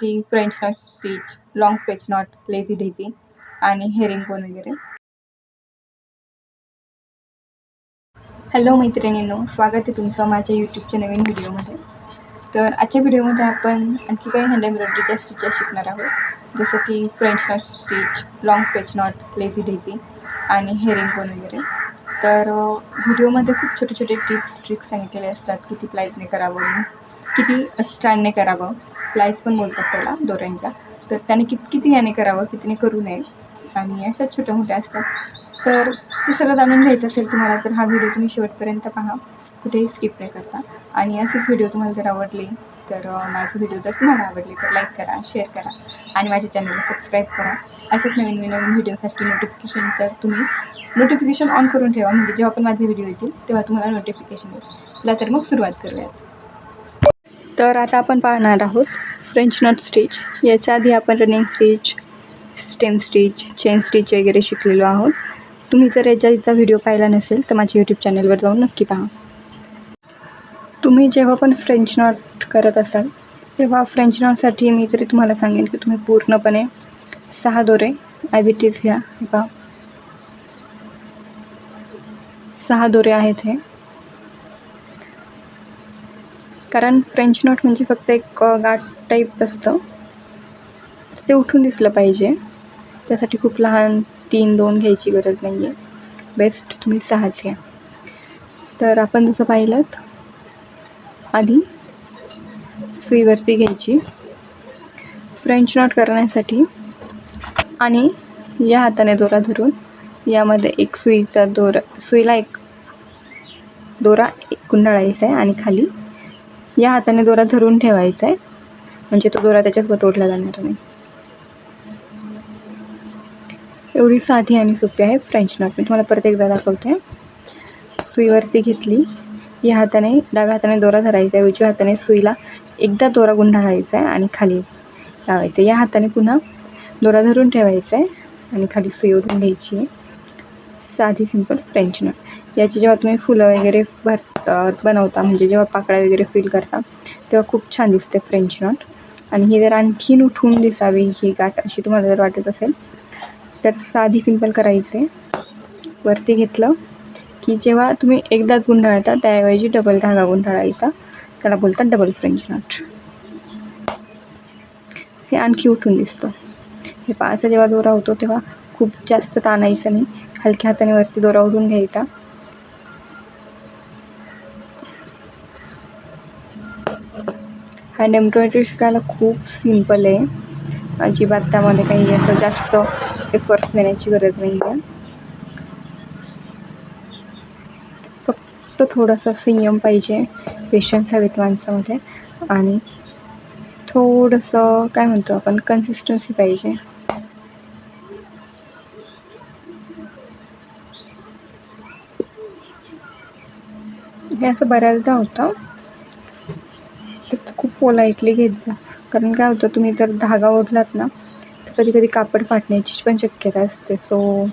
की French not stitch, long पेच not, lazy Daisy आणि हेरिंगबोन वगैरे. हॅलो मैत्रिणींनो, स्वागत आहे तुमचं माझ्या यूट्यूबच्या नवीन व्हिडिओमध्ये. तर आजच्या व्हिडिओमध्ये आपण आणखी काही हँड एम्ब्रॉयडरीच्या स्टिचेस शिकणार आहोत, जसं की फ्रेंच नॉट स्टिच, लॉंग पेच नॉट, लेझी डेझी आणि हेरिंगबोन वगैरे. तर व्हिडिओमध्ये खूप छोटे छोटे ट्रिक्स सांगितलेले असतात. किती प्लायजने करावं, किती स्ट्रँडने करावं, प्लायज पण बोलतात त्याला दोऱ्यांच्या. तर त्याने किती याने करावं, कितीने करू नये आणि अशाच छोट्या मोठ्या असतात. तर ते सगळं जाणून घ्यायचं असेल तुम्हाला तर हा व्हिडिओ तुम्ही शेवटपर्यंत पहा, कुठेही स्किप नाही करता. आणि असेच व्हिडिओ तुम्हाला जर आवडले तर माझे व्हिडिओ जर तुम्हाला आवडले तर लाईक करा, शेअर करा आणि माझ्या चॅनलला सबस्क्राईब करा. असेच नवीन व्हिडिओसाठी नोटिफिकेशन ऑन करून ठेवा, म्हणजे जेव्हा पण माझे व्हिडिओ येतील तेव्हा तुम्हाला नोटिफिकेशन येईल. चला तर मग सुरुवात करूयात. तर आता आपण पाहणार आहोत फ्रेंच नॉट स्टिच. याच्या आधी आपण running stitch, stem stitch, chain stitch वगैरे शिकलेलो आहोत. तुम्ही जर याचा व्हिडिओ पाहिला नसेल तर माझ्या यूट्यूब चॅनलवर जाऊन नक्की पहा. तुम्ही जेव्हा पण फ्रेंच नॉट करत असाल तेव्हा फ्रेंच नॉटसाठी मी तरी तुम्हाला सांगेन की तुम्ही पूर्णपणे 6 दोरे ॲज इट इज घ्या. बघा 6 दोरे आहेत हे. कारण फ्रेंच नॉट म्हणजे फक्त एक गाठ टाईप असतं, ते उठून दिसलं पाहिजे. त्यासाठी खूप लहान 3-2 घ्यायची गरज नाही आहे. बेस्ट तुम्ही 6च घ्या. तर आपण जसं पाहिलं आधी सुईवरती घ्यायची फ्रेंच नॉट करण्यासाठी आणि या हाताने दोरा धरून यामध्ये एक सुईला एक दोरा गुंडाळायचा आहे आणि खाली या हाताने दोरा धरून ठेवायचा आहे, म्हणजे तो दोरा त्याच्यात ओढला जाणार नाही. एवढी साधी आणि सोपी आहे फ्रेंच नॉट. मी तुम्हाला परत एकदा दाखवते. सुईवरती घेतली, या हाताने डाव्या हाताने दोरा धरायचा आहे, उजव्या हाताने सुईला एकदा दोरा गुंडाळायचा आहे आणि खाली लावायचं. या हाताने पुन्हा दोरा धरून ठेवायचा आहे आणि खाली सुई ओढून घ्यायची आहे. साधी सिंपल फ्रेंच नॉट. याची जेव्हा तुम्ही फुलं वगैरे बनवता, म्हणजे जेव्हा पाकळ्या वगैरे फिल करता तेव्हा खूप छान दिसते फ्रेंच नॉट. आणि ही जर आणखीन उठून दिसावी ही गाठ अशी तुम्हाला जर वाटत असेल तर साधी सिंपल करायचे. वरती घेतलं की जेव्हा तुम्ही एकदाच गुंडाळता त्याऐवजी डबल धागा गुंडाळायचा, त्याला बोलतात डबल फ्रेंच नॉट. हे आणखी उठून दिसतं. हे पायाचा जेव्हा दोरा होतो तेव्हा खूप जास्त ताणायचं नाही, हलक्या हाताने वरती दोरा ओढून घ्यायचा. हँड एम्ब्रॉयडरी शिकायला खूप सिंपल आहे, अजिबात त्यामध्ये काही असं जास्त एफर्ट्स देण्याची गरज नाही आहे. फक्त थोडासा संयम पाहिजे, पेशन्स हवेत माणसामध्ये आणि थोडंसं काय म्हणतो आपण कन्सिस्टन्सी पाहिजे. हे असं बऱ्याचदा होतं, तर खूप पोलाइटली घेत जा. कारण काय होतं, तुम्ही जर धागा ओढलात ना तर कधी कधी कापड फाटण्याची पण शक्यता असते. सो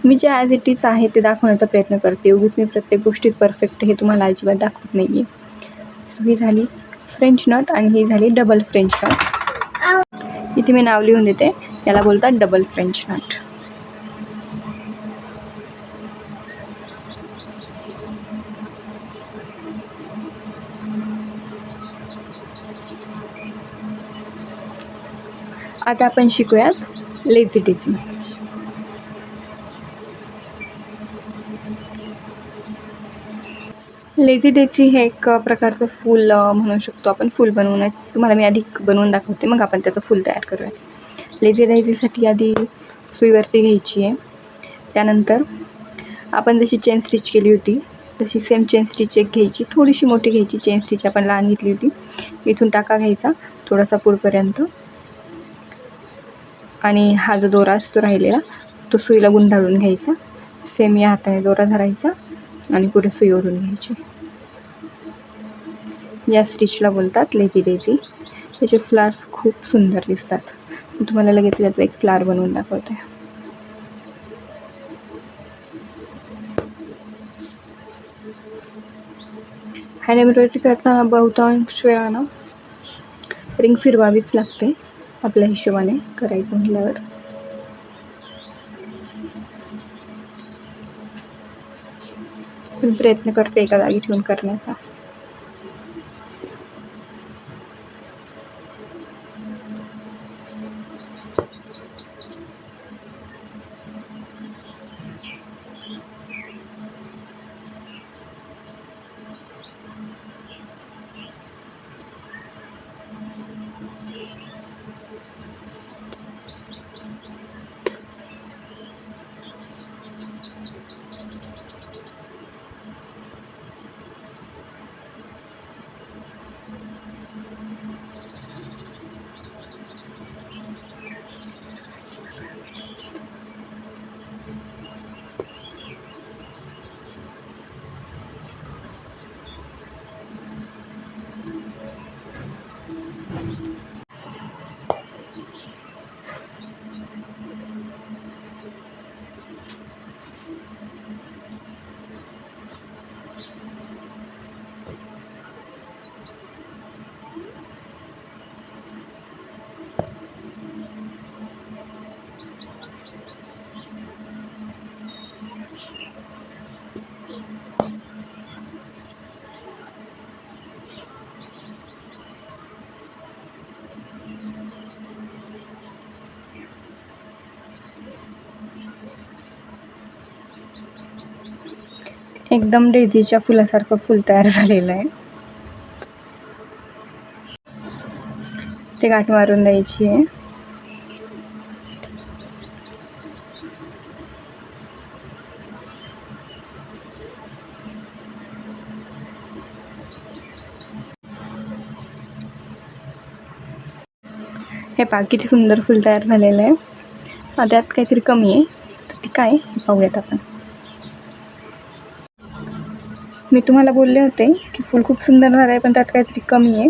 मी जे ॲज इट इज आहे ते दाखवण्याचा प्रयत्न करते. उगीच मी प्रत्येक गोष्टीत परफेक्ट हे तुम्हाला अजिबात दाखवत नाही आहे. सो ही झाली फ्रेंच नॉट आणि ही झाली डबल फ्रेंच नॉट. इथे मी नाव लिहून देते, याला बोलतात डबल फ्रेंच नॉट. आता आपण शिकूयात लेझी डेझी. लेझी डेझी हे एक प्रकारचं फूल म्हणू शकतो आपण. फूल तुम्हाला मी आधी बनवून दाखवते, मग आपण त्याचं फूल तयार करूया. लेझी डेझीसाठी आधी सुईवरती घ्यायची आहे. त्यानंतर आपण जशी चेन स्टिच केली होती तशी सेम चेन स्टिच एक घ्यायची, थोडीशी मोठी घ्यायची. चेन स्टिच आपण लहान घेतली होती. इथून टाका घ्यायचा थोडासा पुढपर्यंत आणि हा जो दोरा असतो राहिलेला तो सुईला गुंडाळून घ्यायचा. सेम या हाताने दोरा धरायचा आणि पुढे सुई ओढून घ्यायची. या स्टिचला बोलतात लेझी डेझी. त्याचे फ्लावर्स खूप सुंदर दिसतात. मी तुम्हाला लगेच त्याचा एक फ्लावर बनवून दाखवते. हँड एम्ब्रॉयडरी करताना बहुतांश वेळा ना रिंग फिरवावीच लागते आपल्या हिशोबाने करायचं म्हटल्यावर. पण प्रयत्न करते एका जागी ठेवून करण्याचा. एकदम डेझीच्या फुलासारखं फुल तयार झालेलं आहे. ते गाठ मारून द्यायची आहे. हे पहा किती सुंदर फुल तयार झालेलं आहे. त्यात काहीतरी कमी आहे, तर ते काय हे पाहूयात आपण. मी तुम्हाला बोलले होते की फुल खूप सुंदर झालं आहे, पण त्यात काहीतरी कमी आहे.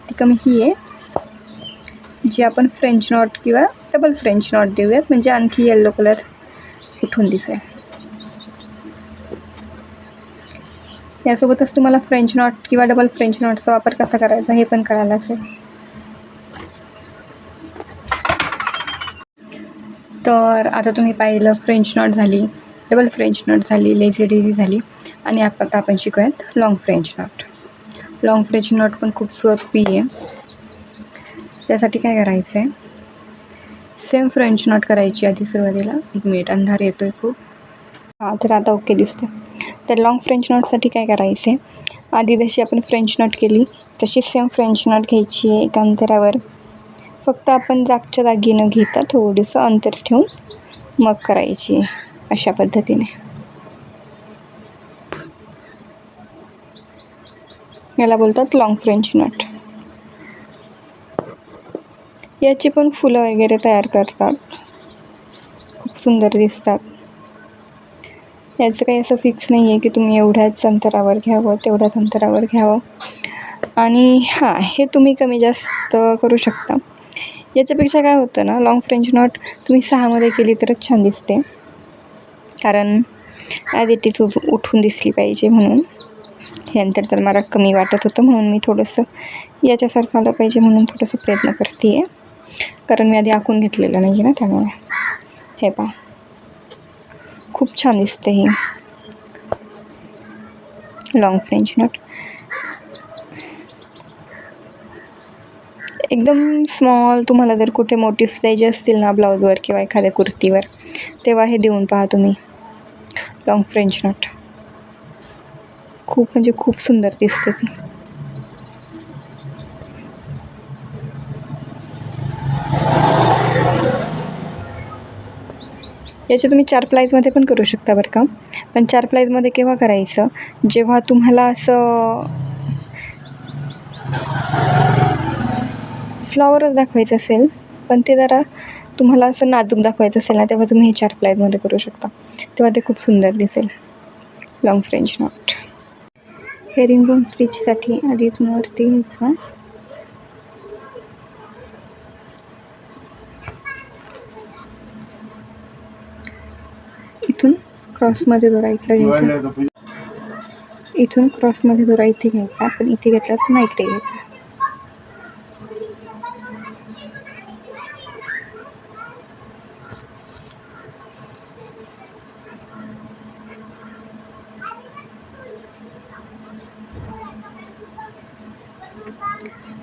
ती कमी ही आहे, जी आपण फ्रेंच नॉट किंवा डबल फ्रेंच नॉट देऊयात, म्हणजे आणखी येल्लो कलर उठून दिसेल. यासोबतच तुम्हाला फ्रेंच नॉट किंवा डबल फ्रेंच नॉटचा वापर कसा करायचा हे पण कळालं असेल. तर आता तुम्ही पाहिलं फ्रेंच नॉट झाली, डबल फ्रेंच नॉट झाली, लेझी डेझी झाली, आणि आता आपण शिकूयात long French knot. Long French knot पण खूप सोपी आहे. त्यासाठी काय करायचं आहे, सेम फ्रेंच नॉट करायची आधी सुरुवातीला. एक मिनिट, अंधार येतो आहे खूप. तर आता ओके दिसते. तर लॉंग फ्रेंच नॉटसाठी काय करायचं आहे, आधी जशी आपण फ्रेंच नॉट केली तशी सेम फ्रेंच नॉट घ्यायची आहे. एका अंतरावर फक्त आपण जागच्या जागी न घेता थोडंसं अंतर ठेवून मग करायची अशा पद्धतीने. याला बोलतात लॉंग फ्रेंच नॉट. याची पण फुलं वगैरे तयार करतात, खूप सुंदर दिसतात. याचं काही असं फिक्स नाही आहे की तुम्ही एवढ्याच अंतरावर घ्यावं, तेवढ्याच अंतरावर घ्यावं. आणि हे तुम्ही कमी जास्त करू शकता. याच्यापेक्षा काय होतं ना, लॉंग फ्रेंच नॉट तुम्ही 6मध्ये केली तरच छान दिसते, कारण ॲज इट इज उठून दिसली पाहिजे म्हणून. हे अंतर तर मला कमी वाटत होतं, म्हणून मी थोडंसं याच्यासारखं आलं पाहिजे म्हणून थोडंसं प्रयत्न करते आहे, कारण मी आधी आखून घेतलेलं नाही आहे ना, त्यामुळे. हे पहा खूप छान दिसते ही लॉंग फ्रेंच नॉट. एकदम स्मॉल तुम्हाला जर कुठे मोटिव्स द्यायचे असतील ना ब्लाऊजवर किंवा एखाद्या कुर्तीवर, तेव्हा हे देऊन पहा तुम्ही लॉंग फ्रेंच नॉट. खूप म्हणजे खूप सुंदर दिसते ती. याचे तुम्ही 4 प्लाईजमध्ये पण करू शकता बरं का. पण 4 प्लाईजमध्ये केव्हा करायचं, जेव्हा तुम्हाला असं फ्लॉवरच दाखवायचं असेल, पण ते जरा तुम्हाला असं नाजूक दाखवायचं असेल ना, तेव्हा तुम्ही हे 4 प्लाईजमध्ये करू शकता. तेव्हा ते खूप सुंदर दिसेल लॉंग फ्रेंच नॉट. हेरिंगबोन स्टिचसाठी आधी इथून वरती घ्यायचं, इथून क्रॉसमध्ये राईटला घ्यायचं, इथून क्रॉसमध्ये दोरा इथे घ्यायचा, पण इथे घेतला पुन्हा इकडे घ्यायचा.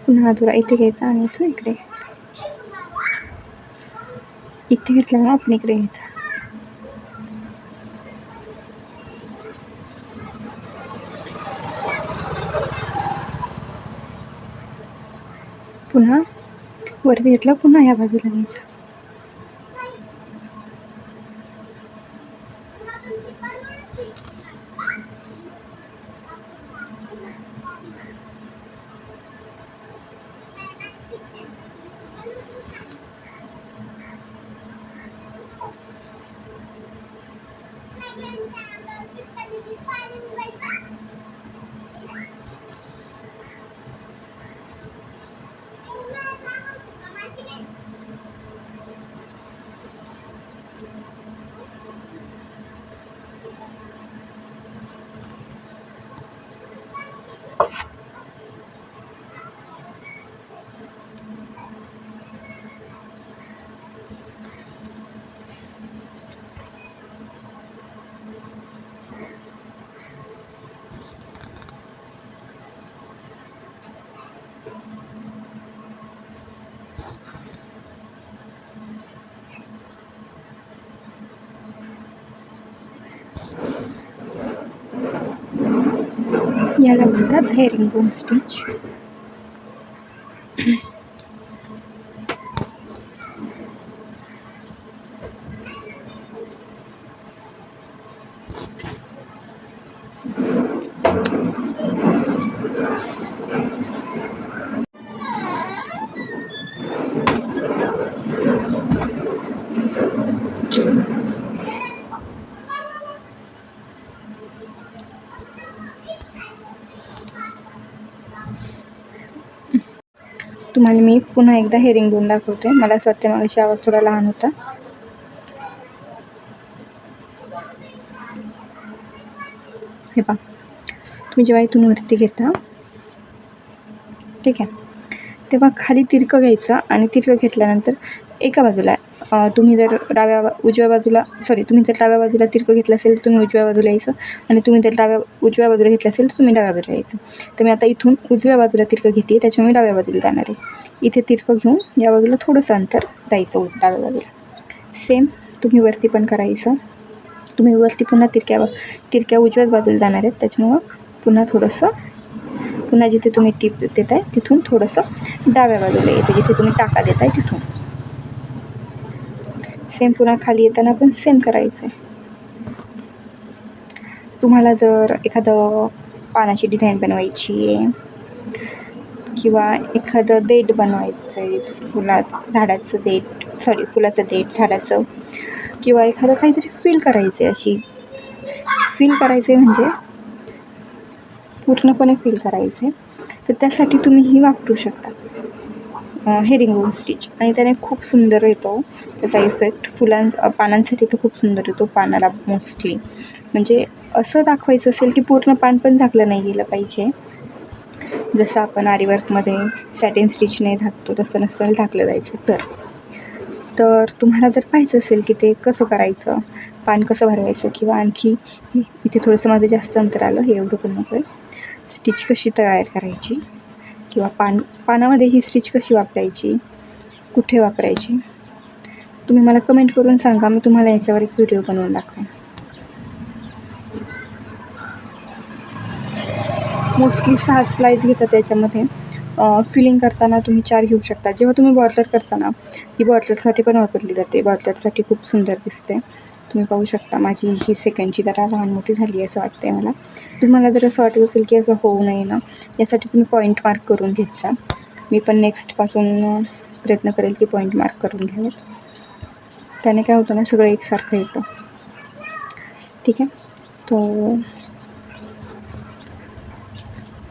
पुन्हा हा दोरा इथे घ्यायचा आणि इथून इकडे इथे घेतल्यामुळे आपण इकडे घ्यायचा. पुन्हा वरती घेतला, पुन्हा ह्या बाजूला घ्यायचा. याला म्हणतात हेरिंगबोन स्टिच. तुम्हाला मी पुन्हा एकदा हेरिंगबोन दाखवते. मला असं वाटतं मागाशी आवाज थोडा लहान होता. हे पहा, तुम्ही जेव्हा इथून वरती घेता, ठीक आहे, तेव्हा खाली तिरकं घ्यायचं आणि तिरकं घेतल्यानंतर एका बाजूला तुम्ही जर उजव्या बाजूला तिरकं घेतलं असेल तर तुम्ही उजव्या बाजूला यायचं, आणि तुम्ही जर उजव्या बाजूला घेतलं असेल तर तुम्ही डाव्या बाजूला यायचं. तर मी आता इथून उजव्या बाजूला तिरकं घेते, त्याच्यामुळे डाव्या बाजूला जाणार आहे. इथे तिरकं घेऊन या बाजूला थोडंसं अंतर जायचं डाव्या बाजूला. सेम तुम्ही वरती पण करायचं. तुम्ही वरती पुन्हा तिरक्या उजव्याच बाजूला जाणार आहेत, त्याच्यामुळं पुन्हा जिथे तुम्ही टीप देत आहे तिथून थोडंसं डाव्या बाजूला येते, जिथे तुम्ही टाका देत आहे तिथून. सेम पुन्हा खाली येताना पण सेम करायचं आहे. तुम्हाला जर एखादं पानाची डिझाईन बनवायची आहे किंवा एखादं देठ बनवायचं आहे, फुलाचं देठ झाडाचं, किंवा एखादं काहीतरी फील करायचं आहे, म्हणजे पूर्णपणे फील करायचं आहे, तर त्यासाठी तुम्ही ही वापरू शकता हेरिंगबोन स्टिच, आणि त्याने खूप सुंदर येतो त्याचा इफेक्ट. पानांसाठी तर खूप सुंदर येतो, पानाला मोस्टली. म्हणजे असं दाखवायचं असेल की पूर्ण पान पण झाकलं नाही गेलं पाहिजे, जसं आपण आरीवर्कमध्ये सॅटिन स्टिचने झाकतो तसं नसेल झाकलं जायचं. तर तुम्हाला जर पाहायचं असेल की ते कसं करायचं, पान कसं भरवायचं, किंवा आणखी इथे थोडंसं माझं जास्त अंतर आलं, हे एवढं पण नको आहे, स्टिच कशी तयार करायची, किंवा पानामध्ये ही स्टिच कशी वापरायची, कुठे वापरायची, तुम्ही मला कमेंट करून सांगा. मी तुम्हाला याच्यावर एक व्हिडिओ बनवून दाखवेन. मोस्टली 6 प्लाईज घेतात त्याच्यामध्ये. फिलिंग करताना तुम्ही 4 घेऊ शकता. जेव्हा तुम्ही बॉर्डर करताना, ही बॉर्डरसाठी पण वापरली जाते, बॉर्डरसाठी खूप सुंदर दिसते. तुम्ही पाहू शकता माझी ही सेकंडची जरा लहान मोठी झाली असं वाटते मला. तुम्हाला जर असं वाटत असेल की असं होऊ नये ना, यासाठी तुम्ही पॉईंट मार्क करून घेत जा. मी पण नेक्स्टपासून प्रयत्न करेल की पॉईंट मार्क करून घ्यावेत. त्याने काय होतं ना, सगळं एकसारखं येतं. ठीक आहे. तो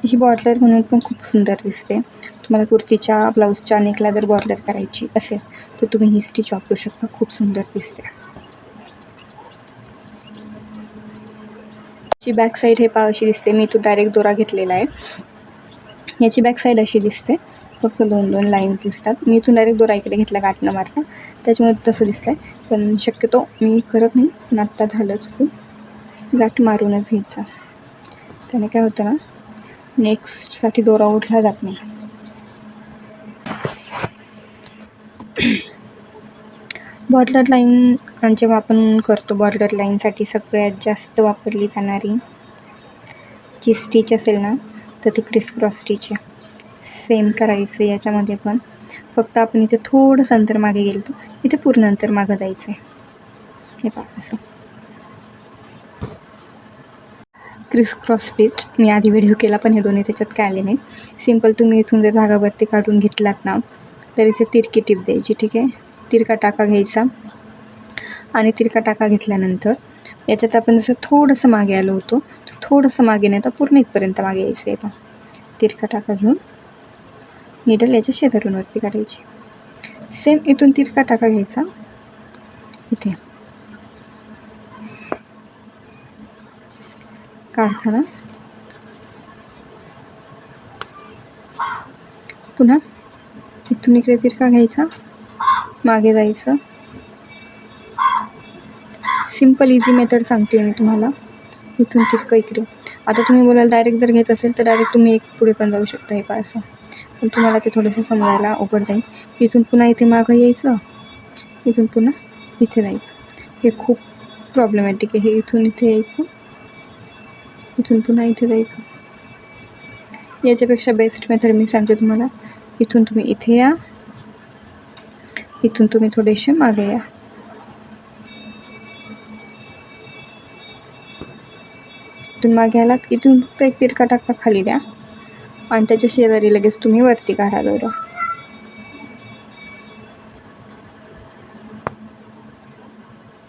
ही बॉर्डर म्हणून पण खूप सुंदर दिसते. तुम्हाला कुर्तीच्या ब्लाऊजच्या नेकला जर बॉर्डर करायची असेल तर तुम्ही ही स्टिच वापरू शकता, खूप सुंदर दिसते. ची बॅक साईड हे अशी दिसते. मी इथून डायरेक्ट दोरा घेतलेला आहे. याची बॅक साईड अशी दिसते. फक्त 2-2 लाईन्स दिसतात. मी इथून डायरेक्ट दोरा इकडे घेतला गाठ न मारता, त्याच्यामुळे तसं दिसतं आहे. पण शक्यतो मी करत नाही, पण आत्ता झालं चुकून गाठ मारूनच घ्यायचा. त्याने काय होतं ना, नेक्स्टसाठी दोरा उठला जात नाही. बॉर्डर लाईन जेव्हा आपण करतो, बॉर्डर लाईनसाठी सगळ्यात जास्त वापरली जाणारी जी स्टिच असेल ना, तर ती क्रिस क्रॉस स्टिच आहे. सेम करायचं याच्यामध्ये पण, फक्त आपण इथे थोडंसं अंतर मागे गेलो, इथे पूर्ण अंतर मागं जायचं आहे. हे पहा असं क्रिस क्रॉस स्टिच मी आधी व्हिडिओ केला, पण हे दोन्ही त्याच्यात काय आले नाही. सिम्पल तुम्ही इथून जर धागावरती काढून घेतलात ना, तर इथे तिरकी टिप द्यायची. ठीक आहे, तिरका टाका घ्यायचा आणि तिरका टाका घेतल्यानंतर याच्यात आपण जसं थोडंसं मागे आलो होतो, थोडंसं मागे नाही तर पूर्ण इथपर्यंत मागे यायचं आहे. पण तिरका टाका घेऊन निडल याच्या शेजारून वरती काढायची. सेम इथून तिरका टाका घ्यायचा, इथे काढताना पुन्हा इथून इकडे तिरका घ्यायचा, मागे जायचं. सिम्पल इझी मेथड सांगते मी तुम्हाला. इथून तिरकं इकडे. आता तुम्ही बोलाल डायरेक्ट जर घेत असेल तर डायरेक्ट तुम्ही एक पुढे पण जाऊ शकता. हे पहा असं, पण तुम्हाला ते थोडंसं समजायला अवघड जाईल. इथून पुन्हा इथे मागं यायचं, इथून पुन्हा इथे जायचं. हे खूप प्रॉब्लेमॅटिक आहे. हे इथून इथे यायचं, इथून पुन्हा इथे जायचं. याच्यापेक्षा बेस्ट मेथड मी सांगते तुम्हाला. इथून तुम्ही इथे या, इथून तुम्ही थोडेसे मागे या. इथून मागे आलात, इथून फक्त एक तिरका टाका खाली द्या आणि त्याच्या शेजारी लगेच तुम्ही वरती काढा दोरा.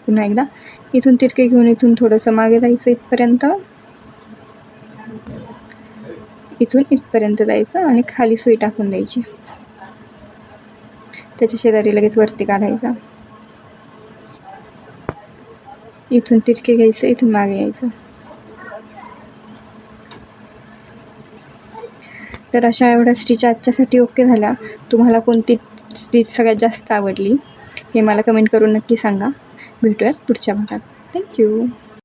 पुन्हा एकदा इथून तिरके घेऊन इथून थोडंसं मागे जायचं, इथपर्यंत, इथून इथपर्यंत जायचं आणि खाली सुई टाकून द्यायची. त्याच्या शेजारी लगेच वरती काढायचा. इथून तिरके घ्यायचं, इथून मागे यायचं. तर अशा एवढ्या स्टिच आजच्यासाठी ओके झाल्या. तुम्हाला कोणती स्टिच सगळ्यात जास्त आवडली हे मला कमेंट करून नक्की सांगा. भेटूयात पुढच्या भागात. थँक्यू.